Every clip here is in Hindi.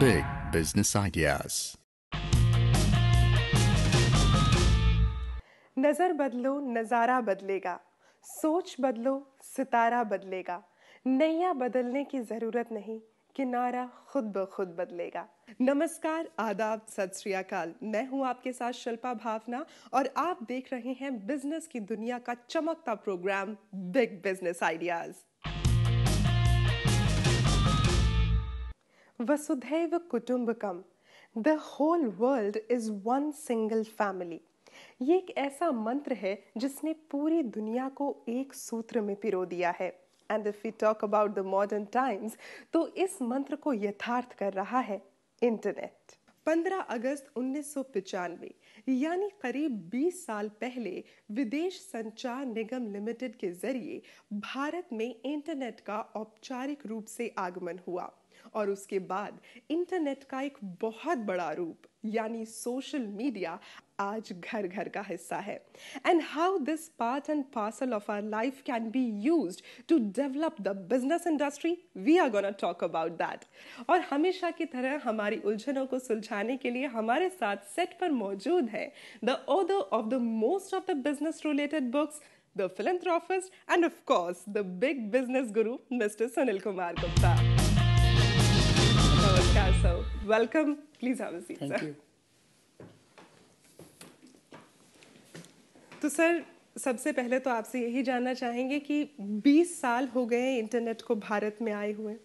Big Business Ideas. नजर बदलो नजारा बदलेगा, सोच बदलो सितारा बदलेगा, नैया बदलने की जरूरत नहीं, किनारा खुद ब खुद बदलेगा। नमस्कार, आदाब, सत श्री अकाल। मैं हूं आपके साथ शिल्पा भावना और आप देख रहे हैं बिजनेस की दुनिया का चमकता प्रोग्राम बिग बिजनेस आइडियाज। वसुधैव कुटुंबकम, the whole world is one single family. ये एक ऐसा मंत्र है जिसने पूरी दुनिया को एक सूत्र में पिरो दिया है। And if we talk about the modern times, तो इस मंत्र को यथार्थ कर रहा है इंटरनेट। 15 अगस्त 1995 यानी करीब 20 साल पहले विदेश संचार निगम लिमिटेड के जरिए भारत में इंटरनेट का औपचारिक रूप से आगमन हुआ और उसके बाद इंटरनेट का एक बहुत बड़ा रूप यानी सोशल मीडिया आज घर घर का हिस्सा है। And how this part and parcel of our life can be used to develop the business industry, we are gonna talk about that. और हमेशा की तरह हमारी उलझनों को सुलझाने के लिए हमारे साथ सेट पर मौजूद है the author of the most of the business related books, the philanthropist, and of course the big business guru, Mr. Sunil Kumar Gupta. Namaskar, sir. Welcome. Please have a seat, sir. Thank you. तो सर, सबसे पहले तो आपसे यही जानना चाहेंगे कि 20 साल हो गए इंटरनेट को भारत में आए हुए,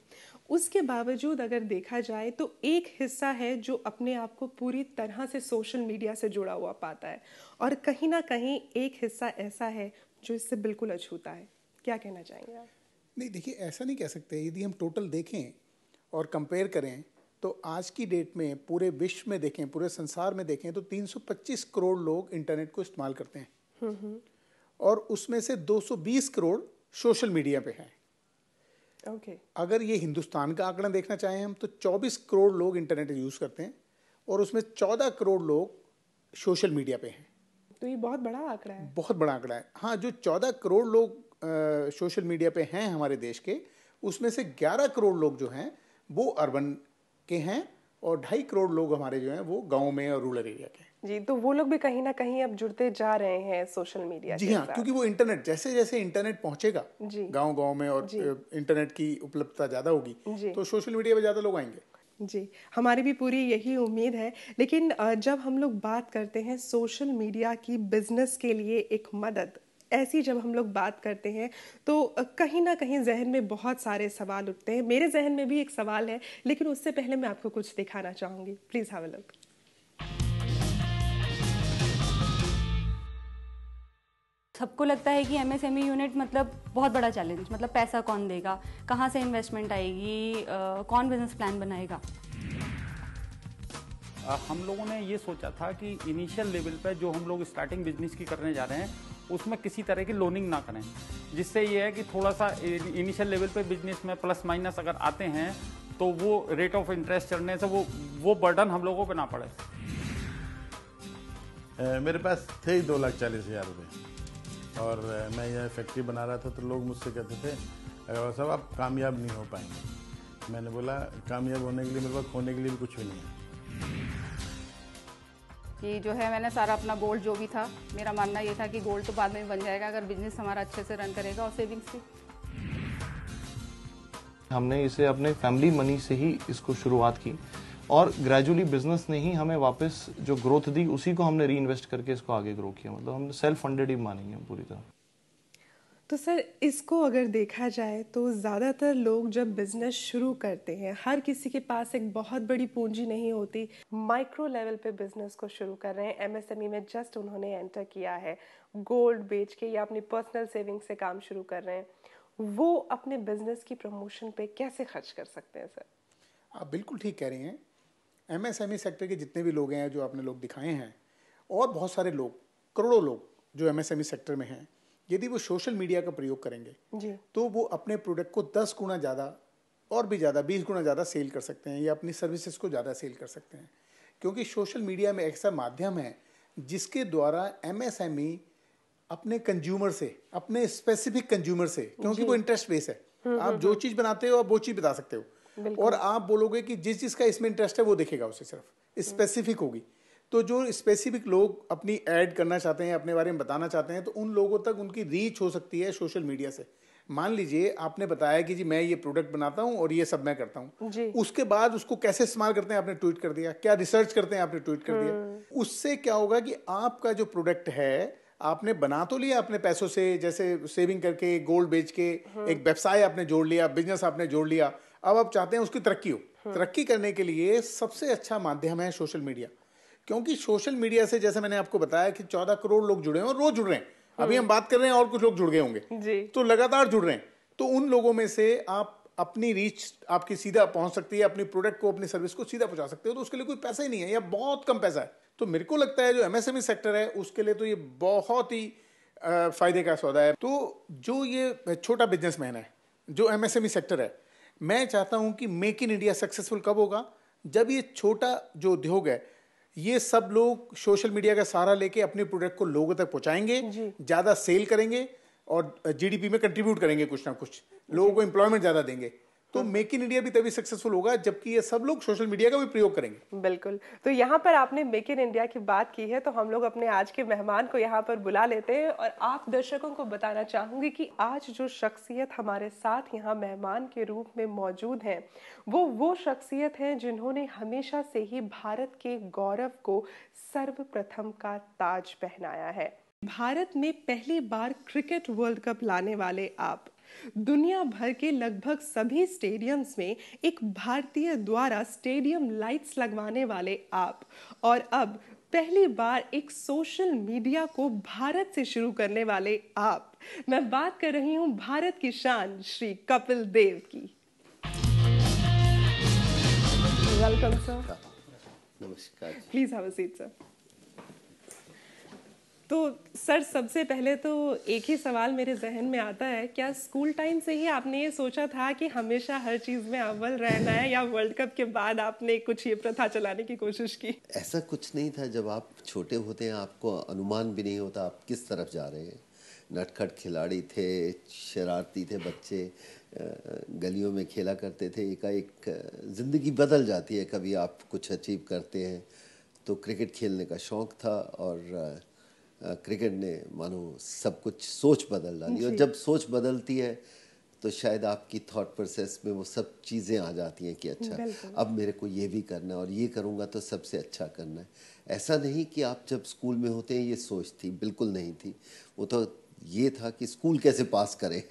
उसके बावजूद अगर देखा जाए तो एक हिस्सा है जो अपने आप को पूरी तरह से सोशल मीडिया से जुड़ा हुआ पाता है और कहीं ना कहीं एक हिस्सा ऐसा है जो इससे बिल्कुल अछूता है। क्या कहना चाहेंगे आप? नहीं, देखिए, ऐसा नहीं कह सकते। यदि हम टोटल देखें और कंपेयर करें तो आज की डेट में पूरे विश्व में देखें, पूरे संसार में देखें तो 325 करोड़ लोग इंटरनेट को इस्तेमाल करते हैं और उसमें से 220 करोड़ सोशल मीडिया पे हैं। अगर ये हिंदुस्तान का आंकड़ा देखना चाहें हम तो 24 करोड़ लोग इंटरनेट यूज़ करते हैं और उसमें 14 करोड़ लोग सोशल मीडिया पे हैं। तो ये बहुत बड़ा आंकड़ा है। बहुत बड़ा आंकड़ा है। हाँ, जो 14 करोड़ लोग सोशल मीडिया पे हैं हमारे देश के, उसमें से 11 करोड़ लोग जो हैं वो अर्बन के हैं और 2.5 करोड़ लोग हमारे जो हैं वो गांव में और रूरल एरिया के हैं। जी, तो वो लोग भी कहीं ना कहीं अब जुड़ते जा रहे हैं सोशल मीडिया जी के हाँ, साथ। क्योंकि वो इंटरनेट जैसे जैसे इंटरनेट पहुंचेगा गांव गांव में और इंटरनेट की उपलब्धता ज़्यादा होगी तो सोशल मीडिया पे ज़्यादा लोग आएंगे। जी, हमारी भी पूरी यही उम्मीद है। लेकिन जब हम लोग बात करते हैं सोशल मीडिया की बिजनेस के लिए एक मदद, ऐसी जब हम लोग बात करते हैं तो कहीं ना कहीं जहन में बहुत सारे सवाल उठते हैं। मेरे जहन में भी एक सवाल है, लेकिन उससे पहले मैं आपको कुछ दिखाना चाहूँगी। Please have a look. सबको लगता है कि एमएसएमई यूनिट मतलब बहुत बड़ा चैलेंज, मतलब पैसा कौन देगा, कहाँ से इन्वेस्टमेंट आएगी, कौन बिजनेस प्लान बनाएगा। हम लोगों ने ये सोचा था कि इनिशियल लेवल पे जो हम लोग स्टार्टिंग बिजनेस की करने जा रहे हैं उसमें किसी तरह की लोनिंग ना करें, जिससे ये है कि थोड़ा सा इनिशियल लेवल पे बिजनेस में प्लस माइनस अगर आते हैं तो वो रेट ऑफ इंटरेस्ट चढ़ने से वो बर्डन हम लोगों पे ना पड़े। मेरे पास थे ही 2,40,000 रुपये और मैं यह फैक्ट्री बना रहा था तो लोग मुझसे कहते थे अगर साहब आप कामयाब नहीं हो पाएंगे। मैंने बोला कामयाब होने के लिए मेरे पास खोने के लिए भी कुछ भी नहीं है। कि जो है मैंने सारा अपना गोल्ड जो भी था, मेरा मानना ये था कि गोल्ड तो बाद में बन जाएगा अगर बिजनेस हमारा अच्छे से रन करेगा और सेविंग्स भी। हमने इसे अपने फैमिली मनी से ही इसको शुरुआत की और ग्रेजुअली बिजनेस ने ही हमें वापस जो ग्रोथ दी उसी को हमने री इन्वेस्ट करके इसको आगे ग्रो किया। मतलब हमने सेल्फ फंडेड ही मानेंगे हम पूरी तरह। तो सर, इसको अगर देखा जाए तो ज़्यादातर लोग जब बिजनेस शुरू करते हैं, हर किसी के पास एक बहुत बड़ी पूंजी नहीं होती। माइक्रो लेवल पे बिजनेस को शुरू कर रहे हैं, एमएसएमई में जस्ट उन्होंने एंटर किया है, गोल्ड बेच के या अपनी पर्सनल सेविंग से काम शुरू कर रहे हैं, वो अपने बिजनेस की प्रमोशन पे कैसे खर्च कर सकते हैं सर? आप बिल्कुल ठीक कह रही हैं। एमएसएमई सेक्टर के जितने भी लोग हैं जो आपने लोग दिखाए हैं और बहुत सारे लोग, करोड़ों लोग जो एमएसएमई सेक्टर में हैं, यदि वो सोशल मीडिया का प्रयोग करेंगे तो वो अपने प्रोडक्ट को 10 गुना ज़्यादा और भी ज़्यादा 20 गुना ज़्यादा सेल कर सकते हैं या अपनी सर्विसेज को ज़्यादा सेल कर सकते हैं। क्योंकि सोशल मीडिया में ऐसा माध्यम है जिसके द्वारा एमएसएमई अपने कंज्यूमर से, अपने स्पेसिफिक कंज्यूमर से, क्योंकि वो इंटरेस्ट बेस है, आप जो चीज़ बनाते हो आप वो चीज़ बता सकते हो, और आप बोलोगे कि जिस जिसका इसमें इंटरेस्ट है वो देखेगा, उसे सिर्फ स्पेसिफिक होगी। तो जो स्पेसिफिक लोग अपनी ऐड करना चाहते हैं, अपने बारे में बताना चाहते हैं, तो उन लोगों तक उनकी रीच हो सकती है सोशल मीडिया से। मान लीजिए आपने बताया कि जी मैं ये प्रोडक्ट बनाता हूँ और ये सब मैं करता हूँ, उसके बाद उसको कैसे इस्तेमाल करते हैं आपने ट्वीट कर दिया, क्या रिसर्च करते हैं आपने ट्वीट कर दिया। उससे क्या होगा कि आपका जो प्रोडक्ट है आपने बना तो लिया अपने पैसों से, जैसे सेविंग करके, गोल्ड बेच के, एक व्यवसाय आपने जोड़ लिया, बिजनेस आपने जोड़ लिया। अब आप चाहते हैं उसकी तरक्की हो। तरक्की करने के लिए सबसे अच्छा माध्यम है सोशल मीडिया, क्योंकि सोशल मीडिया से जैसे मैंने आपको बताया कि 14 करोड़ लोग जुड़े हैं और रोज जुड़ रहे हैं। अभी हम बात कर रहे हैं और कुछ लोग जुड़ गए होंगे, तो लगातार जुड़ रहे हैं। तो उन लोगों में से आप अपनी रीच आपकी सीधा पहुंच सकती है, अपनी प्रोडक्ट को, अपनी सर्विस को सीधा पहुंचा सकते हो। तो उसके लिए कोई पैसा ही नहीं है या बहुत कम पैसा है। तो मेरे को लगता है जो एमएसएमई सेक्टर है उसके लिए तो ये बहुत ही फायदे का सौदा है। तो जो ये छोटा बिजनेसमैन है, जो एमएसएमई सेक्टर है, मैं चाहता हूं कि मेक इन इंडिया सक्सेसफुल कब होगा, जब ये छोटा जो उद्योग है ये सब लोग सोशल मीडिया का सहारा लेके अपने प्रोडक्ट को लोगों तक पहुंचाएंगे, ज्यादा सेल करेंगे और जीडीपी में कंट्रीब्यूट करेंगे, कुछ ना कुछ लोगों को एम्प्लॉयमेंट ज्यादा देंगे। तो मेक इन इंडिया भी तभी सक्सेसफुल होगा जबकि ये सब लोग सोशल मीडिया का भी प्रयोग करेंगे। बिल्कुल। तो यहाँ पर आपने मेक इन इंडिया की बात की है, तो हम लोग अपने आज के मेहमान को यहाँ पर बुला लेते हैं और आप दर्शकों को बताना चाहूंगी कि आज जो शख्सियत हमारे साथ यहाँ मेहमान के रूप में मौजूद हैं, वो शख्सियत हैं जिन्होंने हमेशा से ही भारत के गौरव को सर्वप्रथम का ताज पहनाया है। भारत में पहली बार क्रिकेट वर्ल्ड कप लाने वाले आप, दुनिया भर के लगभग सभी स्टेडियम्स में एक भारतीय द्वारा स्टेडियम लाइट्स लगवाने वाले आप, और अब पहली बार एक सोशल मीडिया को भारत से शुरू करने वाले आप। मैं बात कर रही हूं भारत की शान श्री कपिल देव की। Welcome sir. नमस्कार। Please have a seat sir. तो सर सबसे पहले तो एक ही सवाल मेरे जहन में आता है, क्या स्कूल टाइम से ही आपने ये सोचा था कि हमेशा हर चीज में अव्वल रहना है, या वर्ल्ड कप के बाद आपने कुछ ये प्रथा चलाने की कोशिश की? ऐसा कुछ नहीं था। जब आप छोटे होते हैं आपको अनुमान भी नहीं होता आप किस तरफ जा रहे हैं। नटखट खिलाड़ी थे, शरारती थे बच्चे, गलियों में खेला करते थे। एकाएक ज़िंदगी बदल जाती है, कभी आप कुछ अचीव करते हैं। तो क्रिकेट खेलने का शौक़ था और क्रिकेट ने मानो सब कुछ सोच बदल डाली। और जब सोच बदलती है तो शायद आपकी थॉट प्रोसेस में वो सब चीज़ें आ जाती हैं कि अच्छा अब मेरे को ये भी करना है और ये करूँगा तो सबसे अच्छा करना है। ऐसा नहीं कि आप जब स्कूल में होते हैं ये सोच थी, बिल्कुल नहीं थी। वो तो ये था कि स्कूल कैसे पास करें।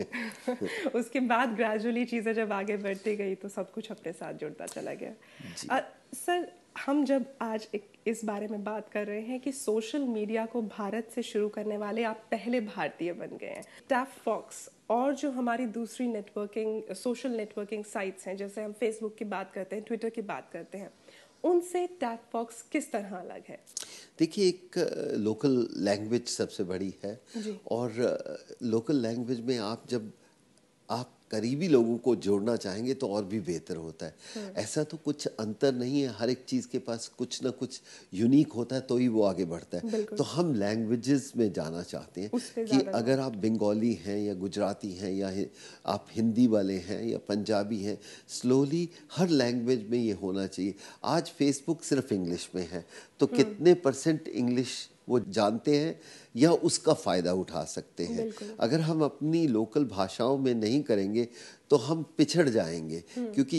उसके बाद ग्रेजुअली चीज़ें जब आगे बढ़ती गई तो सब कुछ अपने साथ जुड़ता चला गया। सर हम जब आज इस बारे में बात कर रहे हैं कि सोशल मीडिया को भारत से शुरू करने वाले आप पहले भारतीय बन गए हैं। टैपफॉक्स और जो हमारी दूसरी नेटवर्किंग सोशल नेटवर्किंग साइट्स हैं, जैसे हम फेसबुक की बात करते हैं, ट्विटर की बात करते हैं, उनसे टैपफॉक्स किस तरह अलग है? देखिए, एक लोकल लैंग्वेज सबसे बड़ी है और लोकल लैंग्वेज में आप करीबी लोगों को जोड़ना चाहेंगे तो और भी बेहतर होता है। ऐसा तो कुछ अंतर नहीं है, हर एक चीज़ के पास कुछ ना कुछ यूनिक होता है तो ही वो आगे बढ़ता है। तो हम लैंग्वेजेस में जाना चाहते हैं कि अगर आप बंगाली हैं या गुजराती हैं या आप हिंदी वाले हैं या पंजाबी हैं, स्लोली हर लैंग्वेज में ये होना चाहिए। आज फेसबुक सिर्फ इंग्लिश में है तो कितने % इंग्लिश वो जानते हैं या उसका फ़ायदा उठा सकते हैं। अगर हम अपनी लोकल भाषाओं में नहीं करेंगे तो हम पिछड़ जाएंगे, क्योंकि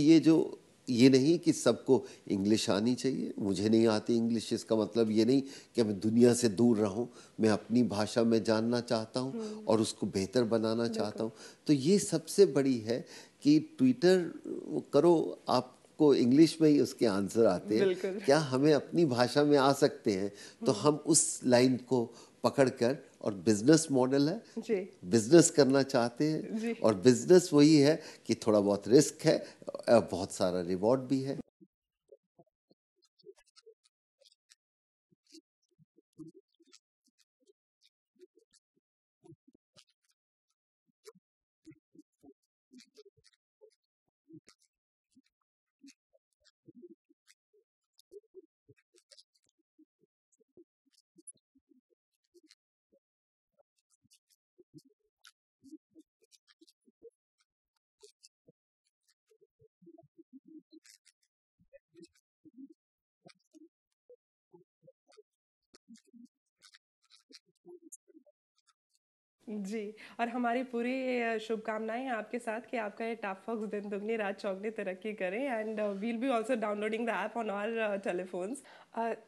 ये नहीं कि सबको इंग्लिश आनी चाहिए। मुझे नहीं आती इंग्लिश, इसका मतलब ये नहीं कि मैं दुनिया से दूर रहूं। मैं अपनी भाषा में जानना चाहता हूं और उसको बेहतर बनाना चाहता हूं। तो ये सबसे बड़ी है कि ट्विटर करो, आप को इंग्लिश में ही उसके आंसर आते हैं। क्या हमें अपनी भाषा में आ सकते हैं तो हम उस लाइन को पकड़कर, और बिजनेस मॉडल है, बिजनेस करना चाहते हैं और बिजनेस वही है कि थोड़ा बहुत रिस्क है, बहुत सारा रिवॉर्ड भी है। जी, और हमारी पूरी शुभकामनाएं हैं आपके साथ कि आपका ये टॉप फॉक्स दिन दुगनी रात चौगनी तरक्की करे and we'll be also downloading the app on our telephones.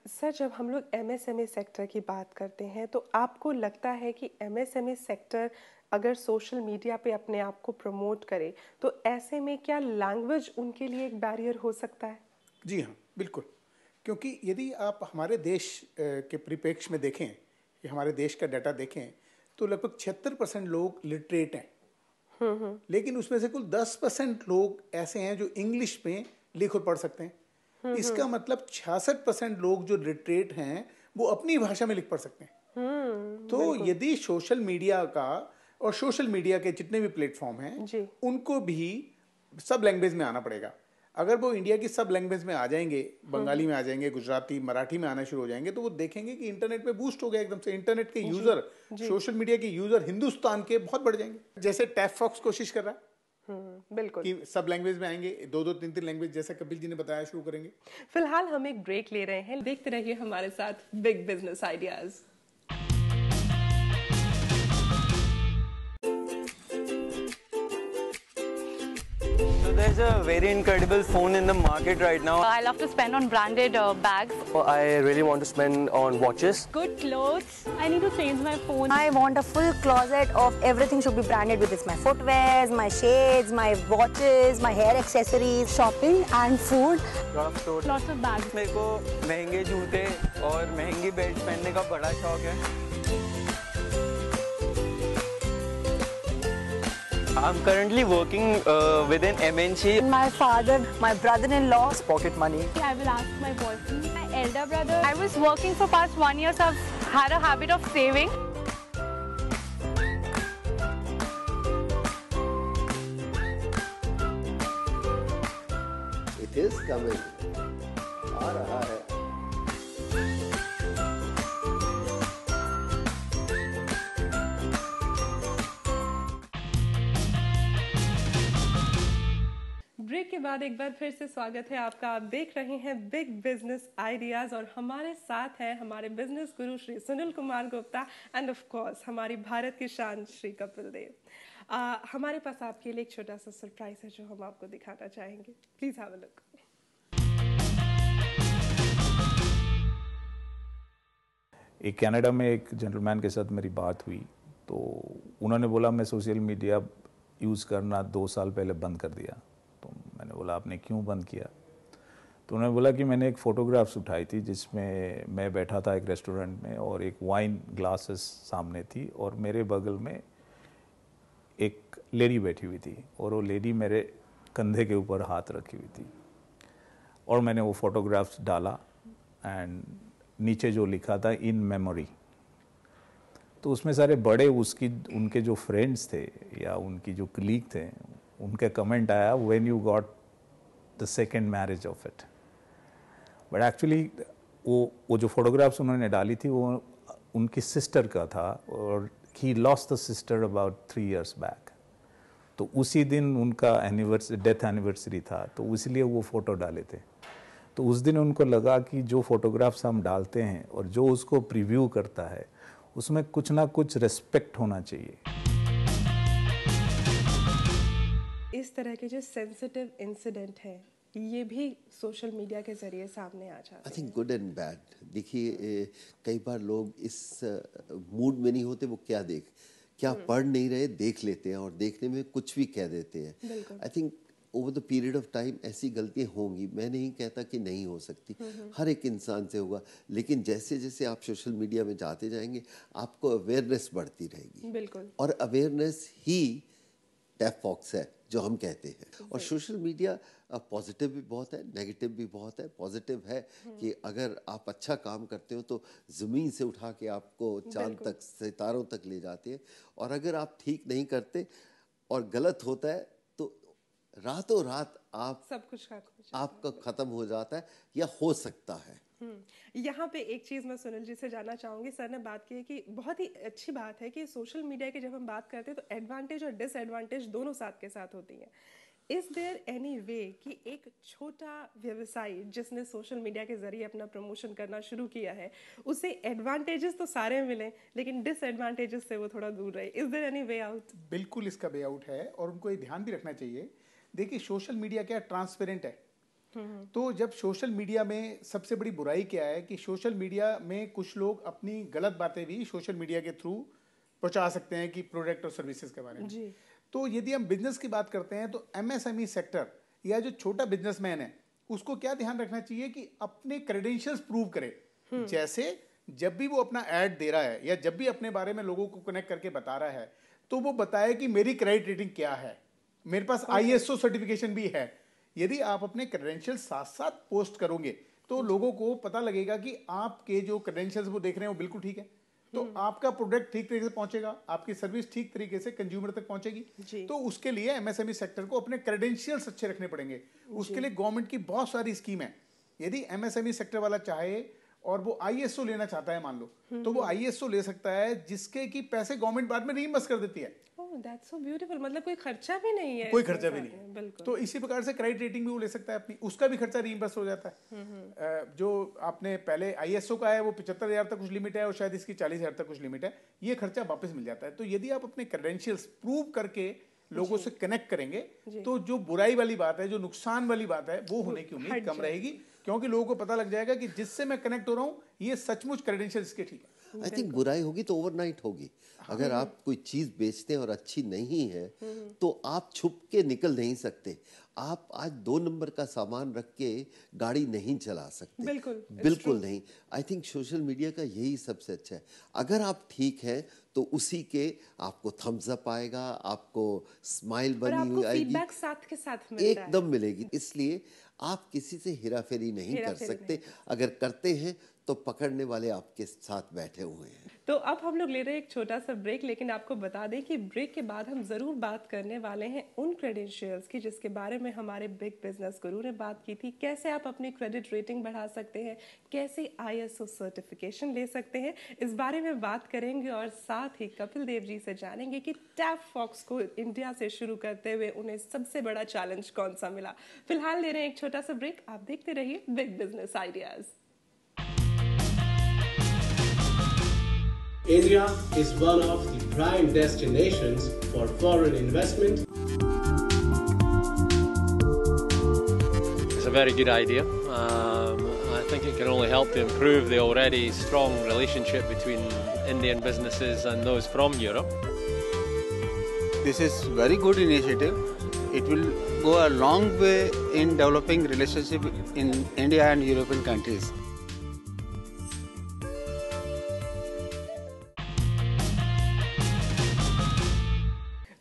Sir, जब हम लोग एमएसएमई सेक्टर की बात करते हैं तो आपको लगता है कि एमएसएमई सेक्टर अगर सोशल मीडिया पे अपने आप को प्रमोट करे तो ऐसे में क्या लैंग्वेज उनके लिए एक बैरियर हो सकता है? जी हाँ, बिल्कुल। क्योंकि यदि आप हमारे देश के परिप्रेक्ष्य में देखें, या हमारे देश का डाटा देखें, तो लगभग 76% लोग लिटरेट हैं, लेकिन उसमें से कुल 10% लोग ऐसे हैं जो इंग्लिश में लिख और पढ़ सकते हैं। इसका मतलब 66% लोग जो लिटरेट हैं वो अपनी भाषा में लिख पढ़ सकते हैं। तो यदि सोशल मीडिया का और सोशल मीडिया के जितने भी प्लेटफॉर्म हैं उनको भी सब लैंग्वेज में आना पड़ेगा। अगर वो इंडिया की सब लैंग्वेज में आ जाएंगे, बंगाली में आ जाएंगे, गुजराती, मराठी में आना शुरू हो जाएंगे, तो वो देखेंगे कि इंटरनेट पे बूस्ट हो गया एकदम से। इंटरनेट के यूजर, सोशल मीडिया के यूजर हिंदुस्तान के बहुत बढ़ जाएंगे। जैसे टैप फॉक्स कोशिश कर रहा है बिल्कुल कि सब लैंग्वेज में आएंगे, 2-2, 3-3 लैंग्वेज, जैसा कपिल जी ने बताया, शुरू करेंगे। फिलहाल हम एक ब्रेक ले रहे हैं, देखते रहिए हमारे साथ big business ideas. There's a very incredible phone in the market right now. I love to spend on branded bags. I really want to spend on watches. Good clothes. I need to change my phone. I want a full closet of everything should be branded with this. My footwears, my shades, my watches, my hair accessories, shopping and food. Lot of clothes. Lots of bags. मेरे को महंगे जूते और महंगी बेल्ट पहनने का बड़ा शौक है। I'm currently working with an MNC. My father, my brother-in-law. Pocket money. I will ask my boyfriend. My elder brother. I was working for past 1 year, so I've had a habit of saving. It is coming. आ रहा है। ब्रेक के बाद एक बार फिर से स्वागत है आपका। आप देख रहे हैं बिग बिजनेस आइडियाज और हमारे साथ हैं हमारे business guru Shri Sunil Kumar Gupta end of course हमारी भारत की शान श्री कपिल देव। हमारे पास आपके लिए एक छोटा सा सरप्राइज है जो हम आपको दिखाना चाहेंगे। Please have a look. एक कनाडा में एक जेंटलमैन के साथ मेरी बात हुई तो उन्होंने बोला मैं सोशल मीडिया यूज़ करना 2 साल पहले बंद कर दिया। तो मैंने बोला आपने क्यों बंद किया? तो उन्होंने बोला कि मैंने एक फ़ोटोग्राफ्स उठाई थी जिसमें मैं बैठा था एक रेस्टोरेंट में और एक वाइन ग्लासेस सामने थी और मेरे बगल में एक लेडी बैठी हुई थी और वो लेडी मेरे कंधे के ऊपर हाथ रखी हुई थी और मैंने वो फ़ोटोग्राफ्स डाला एंड नीचे जो लिखा था इन मेमोरी। तो उसमें सारे बड़े उनके जो फ्रेंड्स थे या उनकी जो कलीग थे उनके कमेंट आया when you got the second marriage of it. But actually वो जो फोटोग्राफ्स उन्होंने डाली थी वो उनकी सिस्टर का था और he lost the sister about 3 years back. तो उसी दिन उनका डेथ एनिवर्सरी था तो इसलिए वो फ़ोटो डाले थे। तो उस दिन उनको लगा कि जो फोटोग्राफ्स हम डालते हैं और जो उसको प्रीव्यू करता है उसमें कुछ ना कुछ रिस्पेक्ट होना चाहिए। इस तरह के जो सेंसिटिव इंसिडेंट है ये भी सोशल मीडिया के जरिए सामने आ जाते हैं। I think good and bad. देखिए कई बार लोग इस मूड में नहीं होते, वो क्या पढ़ नहीं रहे, देख लेते हैं और देखने में कुछ भी कह देते हैं। I think over the period of time ऐसी गलतियां होंगी, मैं नहीं कहता कि नहीं हो सकती, हर एक इंसान से होगा, लेकिन जैसे जैसे आप सोशल मीडिया में जाते जाएंगे आपको अवेयरनेस बढ़ती रहेगी। बिल्कुल। और अवेयरनेस ही टैप फॉक्स है जो हम कहते हैं। और सोशल मीडिया पॉजिटिव भी बहुत है, नेगेटिव भी बहुत है। पॉजिटिव है कि अगर आप अच्छा काम करते हो तो ज़मीन से उठा के आपको चांद तक, सितारों तक ले जाते हैं, और अगर आप ठीक नहीं करते और गलत होता है तो रातों रात आप सब कुछ आपका ख़त्म हो जाता है या हो सकता है। यहाँ पे एक चीज़ मैं सुनील जी से जानना चाहूँगी। सर ने बात की है कि बहुत ही अच्छी बात है कि सोशल मीडिया की जब हम बात करते हैं तो एडवांटेज और डिसएडवांटेज दोनों साथ के साथ होती हैं। इज देयर एनी वे कि एक छोटा व्यवसायी जिसने सोशल मीडिया के जरिए अपना प्रमोशन करना शुरू किया है, उसे एडवांटेजेस तो सारे मिले लेकिन डिसएडवांटेजेस से वो थोड़ा दूर रहे, is there any way out? बिल्कुल इसका वे आउट है और उनको ये ध्यान भी रखना चाहिए। देखिए सोशल मीडिया क्या ट्रांसपेरेंट है, तो जब सोशल मीडिया में सबसे बड़ी बुराई क्या है कि सोशल मीडिया में कुछ लोग अपनी गलत बातें भी सोशल मीडिया के थ्रू पहुंचा सकते हैं कि प्रोडक्ट और सर्विसेज के बारे में जी। तो यदि हम बिजनेस की बात करते हैं तो एमएसएमई सेक्टर या जो छोटा बिजनेसमैन है उसको क्या ध्यान रखना चाहिए कि अपने क्रेडेंशियल्स प्रूव करे। जैसे जब भी वो अपना ऐड दे रहा है या जब भी अपने बारे में लोगों को कनेक्ट करके बता रहा है तो वो बताए कि मेरी क्रेडिट रेटिंग क्या है, मेरे पास ISO सर्टिफिकेशन भी है। यदि आप अपने क्रेडेंशियल्स साथ साथ पोस्ट करोगे तो लोगों को पता लगेगा कि आपके जो क्रेडेंशियल्स वो देख रहे हैं वो बिल्कुल ठीक है, तो आपका प्रोडक्ट ठीक तरीके से पहुंचेगा, आपकी सर्विस ठीक तरीके से कंज्यूमर तक पहुंचेगी। तो उसके लिए एमएसएमई सेक्टर को अपने क्रेडेंशियल्स अच्छे रखने पड़ेंगे। उसके लिए गवर्नमेंट की बहुत सारी स्कीम है। यदि एमएसएमई सेक्टर वाला चाहे और वो ISO लेना चाहता है मान लो, तो वो ISO ले सकता है जिसके की पैसे गवर्नमेंट बाद में रीइंबर्स कर देती है। That's so beautiful, मतलब कोई खर्चा भी नहीं है, कोई खर्चा भी नहीं है। तो इसी प्रकार से क्रेडिट रेटिंग भी वो ले सकता है अपनी, उसका भी खर्चा रीइंबर्स हो जाता है। जो आपने पहले ISO का है वो 75,000 तक कुछ लिमिट है और शायद इसकी 40,000 तक कुछ लिमिट है, ये खर्चा वापस मिल जाता है। तो यदि आप अपने क्रेडेंशियल्स प्रूव करके लोगों से कनेक्ट करेंगे तो जो बुराई वाली बात है, जो नुकसान वाली बात है, वो होने की उम्मीद कम रहेगी, क्योंकि लोगों को पता लग जाएगा कि जिससे मैं कनेक्ट हो रहा हूँ ये सचमुच क्रेडेंशियल्स के ठीक है। आई थिंक बुराई होगी तो ओवरनाइट होगी। अगर आप कोई चीज बेचते हैं और अच्छी नहीं है तो आप छुप के निकल नहीं सकते। आप आज 2 नंबर का सामान रख के गाड़ी नहीं चला सकते, बिल्कुल नहीं। आई थिंक सोशल मीडिया का यही सबसे अच्छा है। अगर आप ठीक है तो उसी के आपको थम्स अप आएगा, आपको स्माइल बनी हुई आएगी, फीडबैक साथ के साथ मिलता है, एकदम मिलेगी। इसलिए आप किसी से हेराफेरी नहीं कर सकते, अगर करते हैं तो पकड़ने वाले आपके साथ बैठे हुए हैं। तो अब हम लोग ले रहे हैं एक छोटा सा ब्रेक, लेकिन आपको बता दें कि ब्रेक के बाद हम जरूर बात करने वाले हैं उन क्रेडेंशियल्स की जिसके बारे में हमारे बिग बिजनेस गुरु ने बात की थी। कैसे आप अपनी क्रेडिट रेटिंग बढ़ा सकते हैं, कैसे ISO सर्टिफिकेशन ले सकते हैं, इस बारे में बात करेंगे। और साथ ही कपिल देव जी से जानेंगे कि टैप फॉक्स को इंडिया से शुरू करते हुए उन्हें सबसे बड़ा चैलेंज कौन सा मिला। फिलहाल ले रहे हैं एक छोटा सा ब्रेक, आप देखते रहिए big business ideas. India is one of the prime destinations for foreign investment. It's a very good idea. I think it can only help to improve the already strong relationship between Indian businesses and those from Europe. This is very good initiative. It will go a long way in developing relationship in India and European countries.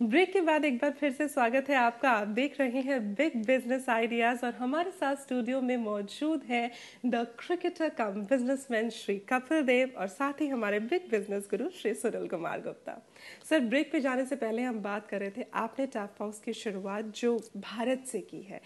Break के बाद एक बार फिर से स्वागत है आपका। आप देख रहे हैं बिग बिजनेस आइडियाज और हमारे साथ स्टूडियो में मौजूद है the cricketer cum businessman Shri Kapil Dev और साथ ही हमारे big business guru Shri Sunil Kumar Gupta. Sir, break पे जाने से पहले हम बात कर रहे थे, आपने टैप फॉक्स की शुरुआत जो भारत से की है।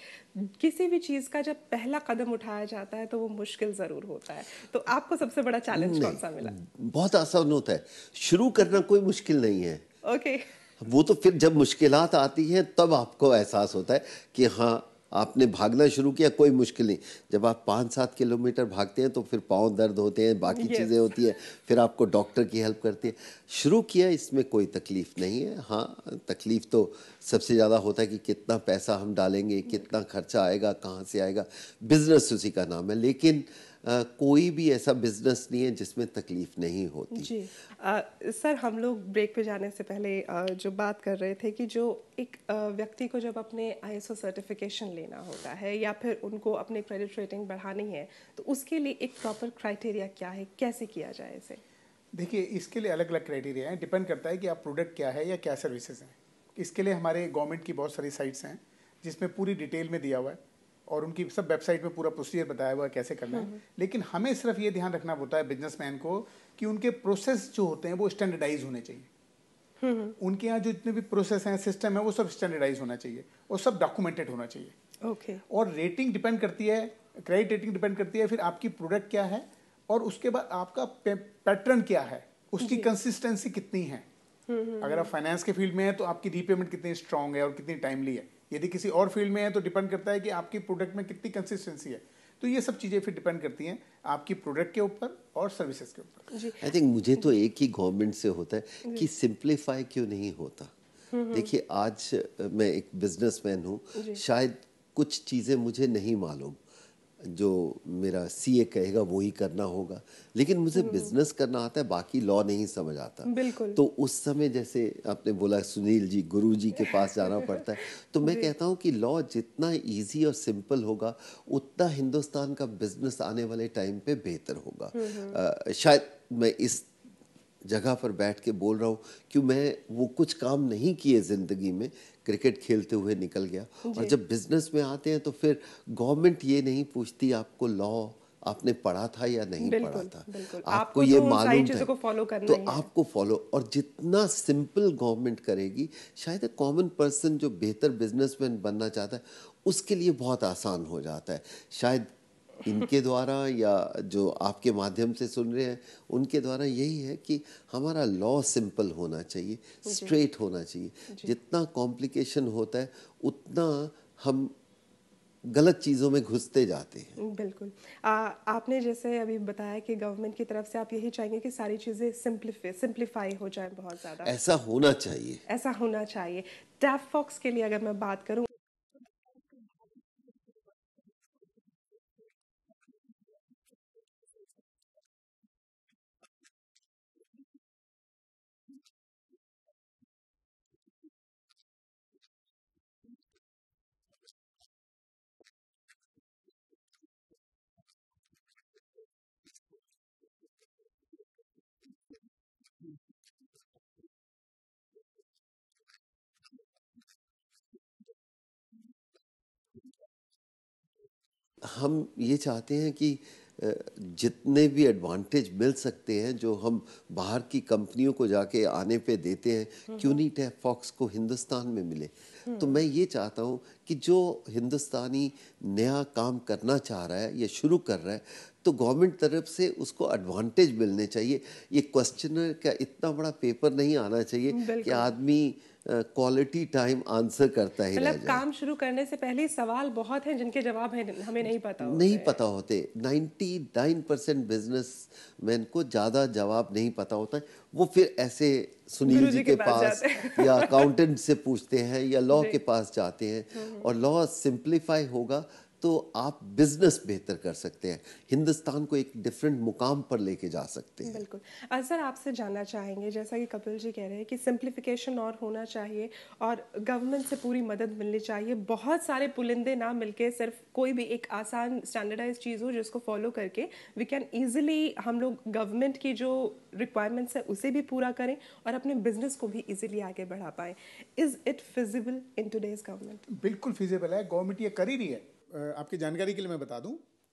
किसी भी चीज का जब पहला कदम उठाया जाता है तो वो मुश्किल जरूर होता है, तो आपको सबसे बड़ा चैलेंज कौन सा मिला? बहुत आसान होता है, शुरू करना कोई मुश्किल नहीं है। ओके वो तो फिर जब मुश्किलात आती हैं तब आपको एहसास होता है कि हाँ आपने भागना शुरू किया, कोई मुश्किल नहीं। जब आप 5-7 किलोमीटर भागते हैं तो फिर पाँव दर्द होते हैं, बाकी चीज़ें होती हैं, फिर आपको डॉक्टर की हेल्प करती है। शुरू किया, इसमें कोई तकलीफ नहीं है। हाँ, तकलीफ तो सबसे ज़्यादा होता है कि कितना पैसा हम डालेंगे, कितना खर्चा आएगा, कहाँ से आएगा। बिजनेस उसी का नाम है, लेकिन कोई भी ऐसा बिजनेस नहीं है जिसमें तकलीफ नहीं होती। जी सर, हम लोग ब्रेक पे जाने से पहले जो बात कर रहे थे कि जो एक व्यक्ति को जब अपने ISO सर्टिफिकेशन लेना होता है या फिर उनको अपने क्रेडिट रेटिंग बढ़ानी है तो उसके लिए एक प्रॉपर क्राइटेरिया क्या है, कैसे किया जाए इसे? देखिए, इसके लिए अलग अलग क्राइटेरिया है, डिपेंड करता है कि आप प्रोडक्ट क्या है या क्या सर्विसेज हैं। इसके लिए हमारे गवर्नमेंट की बहुत सारी साइट्स हैं जिसमें पूरी डिटेल में दिया हुआ है और उनकी सब वेबसाइट में पूरा प्रोसीजर बताया हुआ है कैसे करना है। लेकिन हमें सिर्फ ये ध्यान रखना होता है बिजनेसमैन को कि उनके प्रोसेस जो होते हैं वो स्टैंडर्डाइज होने चाहिए। उनके यहाँ जो जितने भी प्रोसेस हैं, सिस्टम है, वो सब स्टैंडर्डाइज होना चाहिए और सब डॉक्यूमेंटेड होना चाहिए। ओके और रेटिंग डिपेंड करती है, क्रेडिट रेटिंग डिपेंड करती है फिर आपकी प्रोडक्ट क्या है और उसके बाद आपका पैटर्न क्या है, उसकी कंसिस्टेंसी कितनी है। अगर आप फाइनेंस के फील्ड में है तो आपकी रीपेमेंट कितनी स्ट्रांग है और कितनी टाइमली है, यदि किसी और फील्ड में है तो डिपेंड करता है कि आपकी प्रोडक्ट में कितनी कंसिस्टेंसी है। तो ये सब चीज़ें फिर डिपेंड करती हैं आपकी प्रोडक्ट के ऊपर और सर्विसेज के ऊपर। आई थिंक मुझे तो एक ही गवर्नमेंट से होता है कि सिंप्लीफाई क्यों नहीं होता। देखिए, आज मैं एक बिजनेसमैन हूँ, शायद कुछ चीज़ें मुझे नहीं मालूम, जो मेरा सीए कहेगा वो ही करना होगा, लेकिन मुझे बिजनेस करना आता है, बाकी लॉ नहीं समझ आता। बिल्कुल। तो उस समय जैसे आपने बोला सुनील जी, गुरु जी के पास जाना पड़ता है, तो मैं कहता हूँ कि लॉ जितना इजी और सिंपल होगा उतना हिंदुस्तान का बिजनेस आने वाले टाइम पे बेहतर होगा। शायद मैं इस जगह पर बैठ के बोल रहा हूँ कि मैं वो कुछ काम नहीं किए ज़िंदगी में, क्रिकेट खेलते हुए निकल गया, और जब बिजनेस में आते हैं तो फिर गवर्नमेंट ये नहीं पूछती आपको लॉ आपने पढ़ा था या नहीं पढ़ा था, आपको ये मालूम था तो आपको फॉलो, और जितना सिंपल गवर्नमेंट करेगी शायद कॉमन पर्सन जो बेहतर बिजनेसमैन बनना चाहता है उसके लिए बहुत आसान हो जाता है। शायद इनके द्वारा या जो आपके माध्यम से सुन रहे हैं उनके द्वारा यही है कि हमारा लॉ सिंपल होना चाहिए, स्ट्रेट होना चाहिए। जितना कॉम्प्लिकेशन होता है उतना हम गलत चीज़ों में घुसते जाते हैं। बिल्कुल। आपने जैसे अभी बताया कि गवर्नमेंट की तरफ से आप यही चाहेंगे कि सारी चीज़ें सिंप्लीफाई हो जाए बहुत ज़्यादा। ऐसा होना चाहिए, ऐसा होना चाहिए। टैफ फॉक्स के लिए अगर मैं बात करूँ, हम ये चाहते हैं कि जितने भी एडवांटेज मिल सकते हैं जो हम बाहर की कंपनियों को जाके आने पे देते हैं, क्यों नहीं टैफ फॉक्स को हिंदुस्तान में मिले। तो मैं ये चाहता हूँ कि जो हिंदुस्तानी नया काम करना चाह रहा है या शुरू कर रहा है तो गवर्नमेंट तरफ से उसको एडवांटेज मिलने चाहिए। ये क्वेश्चनर का इतना बड़ा पेपर नहीं आना चाहिए कि आदमी क्वालिटी टाइम आंसर करता ही रह जाए। काम शुरू करने से पहले सवाल बहुत हैं जिनके जवाब हमें नहीं पता होते। नहीं पता होते। 99% बिजनेसमैन को ज़्यादा जवाब नहीं पता होता है। वो फिर ऐसे सुनील जी के पास या अकाउंटेंट से पूछते हैं या लॉ के पास जाते हैं, और लॉ सिंप्लीफाई होगा तो आप बिजनेस बेहतर कर सकते हैं, हिंदुस्तान को एक डिफरेंट मुकाम पर लेके जा सकते हैं। बिल्कुल। सर, आपसे जानना चाहेंगे, जैसा कि कपिल जी कह रहे हैं कि सिंप्लीफिकेशन और होना चाहिए और गवर्नमेंट से पूरी मदद मिलनी चाहिए, बहुत सारे पुलिंदे ना मिलके सिर्फ कोई भी एक आसान स्टैंडर्डाइज चीज़ हो जिसको फॉलो करके वी कैन ईजिली हम लोग गवर्नमेंट की जो रिक्वायरमेंट्स है उसे भी पूरा करें और अपने बिजनेस को भी ईजिली आगे बढ़ा पाएँ। Is it feasible in today's government? बिल्कुल फिजिबल है, गवर्नमेंट ये कर ही रही है। आपकी जानकारी के लिए मैं बता दूं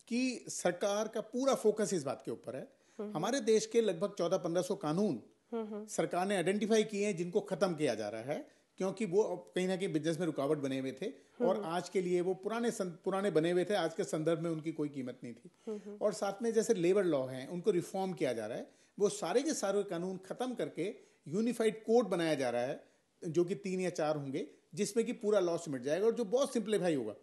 कि सरकार का पूरा फोकस इस बात के ऊपर है। हमारे देश के लगभग 1400-1500 कानून सरकार ने आइडेंटिफाई किए हैं जिनको खत्म किया जा रहा है, क्योंकि वो कहीं ना कहीं बिजनेस में रुकावट बने हुए थे और आज के लिए वो पुराने बने हुए थे, आज के संदर्भ में उनकी कोई कीमत नहीं थी। और साथ में जैसे लेबर लॉ हैं उनको रिफॉर्म किया जा रहा है, वो सारे के सारे कानून खत्म करके यूनिफाइड कोड बनाया जा रहा है जो कि 3 या 4 होंगे, जिसमें कि पूरा लॉ सिमट जाएगा और जो बहुत सिंप्लीफाई होगा।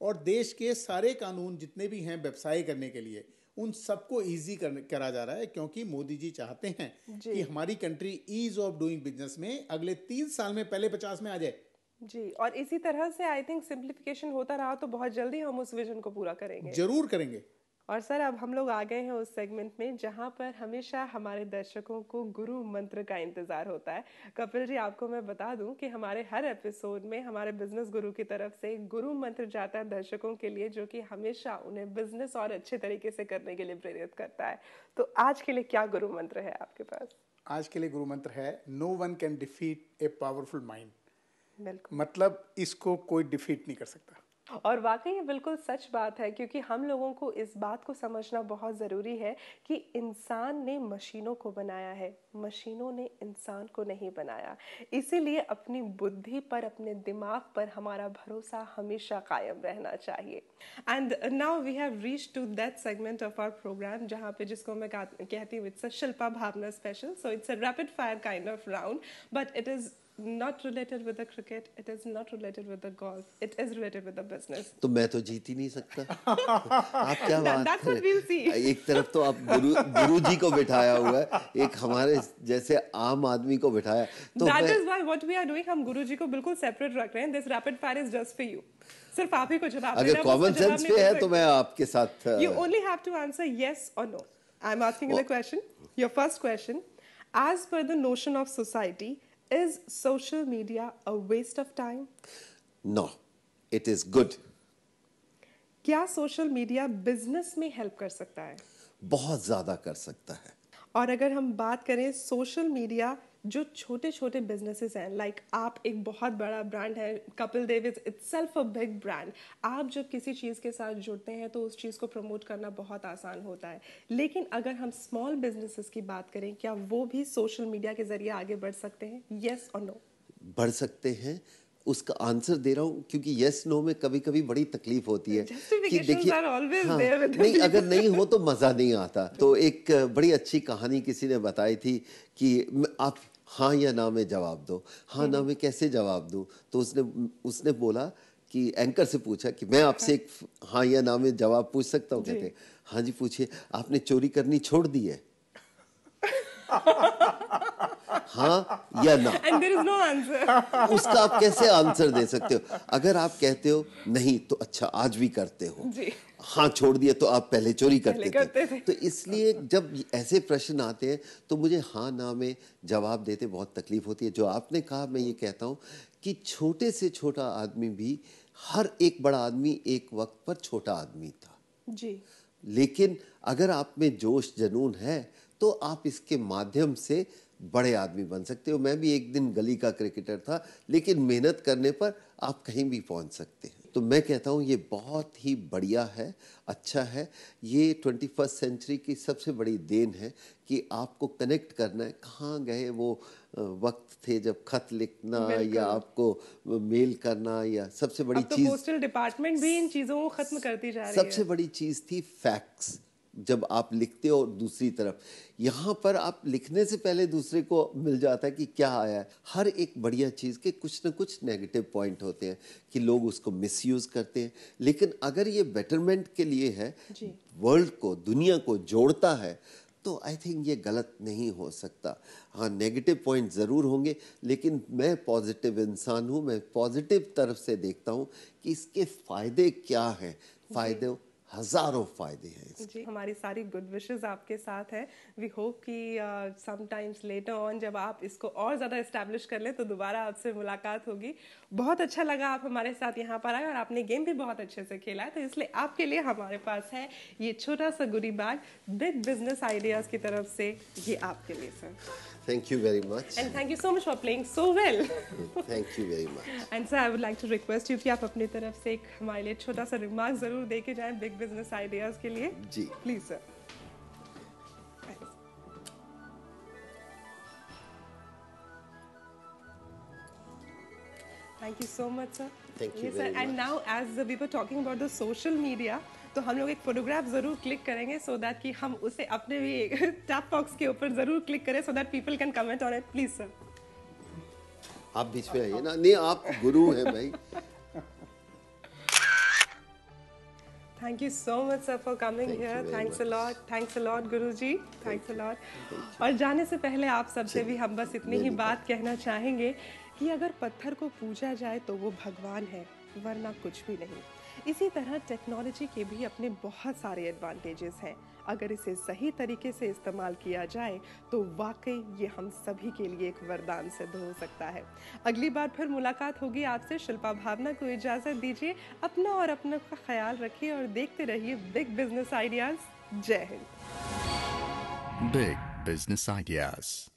और देश के सारे कानून जितने भी हैं व्यवसाय करने के लिए उन सबको इजी करा जा रहा है, क्योंकि मोदी जी चाहते हैं कि हमारी country ease of doing business में अगले 3 साल में पहले 50 में आ जाए। जी, और इसी तरह से आई थिंक सिंप्लीफिकेशन होता रहा तो बहुत जल्दी हम उस विजन को पूरा करेंगे। जरूर करेंगे। और सर, अब हम लोग आ गए हैं उस सेगमेंट में जहां पर हमेशा हमारे दर्शकों को गुरु मंत्र का इंतजार होता है। कपिल जी, आपको मैं बता दूं कि हमारे हर एपिसोड में हमारे बिजनेस गुरु की तरफ से गुरु मंत्र जाता है दर्शकों के लिए, जो कि हमेशा उन्हें बिजनेस और अच्छे तरीके से करने के लिए प्रेरित करता है। तो आज के लिए क्या गुरु मंत्र है आपके पास? आज के लिए गुरु मंत्र है, no one can defeat a powerful mind. बिल्कुल, मतलब इसको कोई डिफीट नहीं कर सकता। और वाकई ये बिल्कुल सच बात है, क्योंकि हम लोगों को इस बात को समझना बहुत ज़रूरी है कि इंसान ने मशीनों को बनाया है, मशीनों ने इंसान को नहीं बनाया। इसीलिए अपनी बुद्धि पर, अपने दिमाग पर हमारा भरोसा हमेशा कायम रहना चाहिए। And now we have reached to that segment of our programme जहाँ पे जिसको मैं कहती हूँ it's a Shilpa Bhavna special. So it's a rapid fire kind of round, but it is not related with the cricket, it is not related with the golf, it is related with the business. तो मैं तो जीत ही नहीं सकता। आप क्या बात That's what we'll see. एक तरफ तो आप गुरु जी को बिठाया हुआ है, एक हमारे जैसे आम आदमी को बिठाया। तो That is why what we are doing, हम गुरु जी को बिल्कुल separate रख रहे हैं। This rapid fire is just for you. सिर्फ आप ही को जवाब देना। अगर कॉमन सेंस पे है तो मैं आपके साथ। You only have to answer yes or no. I'm asking you the question. Your first question, as per the notion of society, is social media a waste of time? No, it is good. क्या सोशल मीडिया बिजनेस में हेल्प कर सकता है? बहुत ज्यादा कर सकता है। और अगर हम बात करें सोशल मीडिया जो छोटे छोटे बिजनेसेस हैं, लाइक आप एक बहुत बड़ा ब्रांड है, Kapil Dev is itself a big brand, आप जब किसी चीज़ के साथ जुड़ते हैं तो उस चीज़ को प्रमोट करना बहुत आसान होता है। लेकिन अगर हम स्मॉल बिजनेसेस की बात करें, क्या वो भी सोशल मीडिया के जरिए आगे बढ़ सकते हैं? येस और नो? बढ़ सकते हैं। उसका आंसर दे रहा हूँ क्योंकि यस नो में कभी कभी बड़ी तकलीफ होती है कि देखिए हाँ, नहीं अगर नहीं हो तो मज़ा नहीं आता। तो एक बड़ी अच्छी कहानी किसी ने बताई थी कि आप हाँ या ना में जवाब दो। हाँ ना में कैसे जवाब दूँ? तो उसने बोला कि एंकर से पूछा कि मैं आपसे एक हाँ या ना में जवाब पूछ सकता हूँ? कहते हाँ जी पूछिए। आपने चोरी करनी छोड़ दी है? हाँ या ना? And there is no answer. उसका आप कैसे आंसर दे सकते हो? अगर आप कहते हो नहीं तो अच्छा आज भी करते हो, हाँ छोड़ दिया तो आप पहले चोरी करते थे। तो इसलिए जब ऐसे प्रश्न आते हैं तो मुझे हाँ ना में जवाब देते बहुत तकलीफ होती है। जो आपने कहा मैं ये कहता हूँ कि छोटे से छोटा आदमी भी, हर एक बड़ा आदमी एक वक्त पर छोटा आदमी था जी। लेकिन अगर आप में जोश जुनून है तो आप इसके माध्यम से बड़े आदमी बन सकते हो। मैं भी एक दिन गली का क्रिकेटर था, लेकिन मेहनत करने पर आप कहीं भी पहुंच सकते हैं। तो मैं कहता हूँ ये बहुत ही बढ़िया है, अच्छा है। ये 21st सेंचुरी की सबसे बड़ी देन है कि आपको कनेक्ट करना है। कहाँ गए वो वक्त थे जब खत लिखना या आपको मेल करना, या सबसे बड़ी चीज पोस्टल डिपार्टमेंट भी इन चीजों को खत्म करती जा रही है। सबसे बड़ी चीज थी फैक्स, जब आप लिखते हो। और दूसरी तरफ यहाँ पर आप लिखने से पहले दूसरे को मिल जाता है कि क्या आया है। हर एक बढ़िया चीज़ के कुछ न कुछ नेगेटिव पॉइंट होते हैं कि लोग उसको मिसयूज़ करते हैं, लेकिन अगर ये बेटरमेंट के लिए है, वर्ल्ड को, दुनिया को जोड़ता है, तो आई थिंक ये गलत नहीं हो सकता। हाँ नेगेटिव पॉइंट ज़रूर होंगे, लेकिन मैं पॉजिटिव इंसान हूँ। मैं पॉजिटिव तरफ से देखता हूँ कि इसके फ़ायदे क्या हैं। फ़ायदे हजारों फायदे हैं जी। हमारी सारी गुड विशेस आपके साथ है। वी होप कि समटाइम्स लेटर ऑन जब आप इसको और ज़्यादा इस्टेब्लिश कर लें तो दोबारा आपसे मुलाकात होगी। बहुत अच्छा लगा आप हमारे साथ यहाँ पर आए और आपने गेम भी बहुत अच्छे से खेला है, तो इसलिए आपके लिए हमारे पास है ये छोटा सा गुडी बैग बिग बिजनेस आइडियाज़ की तरफ से। ये आपके लिए sir. Thank you very much. And thank you so much for playing so well. Thank you very much. And sir, I would like to request you कि आप अपनी तरफ से एक हमारे लिए छोटा सा रिमार्क जरूर दे के जाएं बिग बिजनेस आइडियाज के लिए। जी। Please sir. Thank you so much sir. Thank you yes, very sir. much. And now as we were talking about the social media, तो हम लोग एक फोटोग्राफ जरूर क्लिक करेंगे सो दैट कि हम उसे अपने भी टैप बॉक्स के ऊपर जरूर क्लिक करें so that people can comment on it. Please sir. आप बीच में आइए ना। नहीं आप गुरु हैं भाई। Thank you so much sir for coming here. Thanks a lot. Thanks a lot Guruji. Thanks a lot. और जाने से पहले आप सबसे भी हम बस इतनी ही बात कहना चाहेंगे कि अगर पत्थर को पूजा जाए तो वो भगवान है, वरना कुछ भी नहीं। इसी तरह टेक्नोलॉजी के भी अपने बहुत सारे एडवांटेजेस हैं। अगर इसे सही तरीके से इस्तेमाल किया जाए तो वाकई ये हम सभी के लिए एक वरदान सिद्ध हो सकता है। अगली बार फिर मुलाकात होगी आपसे। शिल्पा भावना को इजाज़त दीजिए। अपना और अपना का ख्याल रखिए और देखते रहिए बिग बिजनेस आइडियाज़। जय हिंद। Big Business Ideas.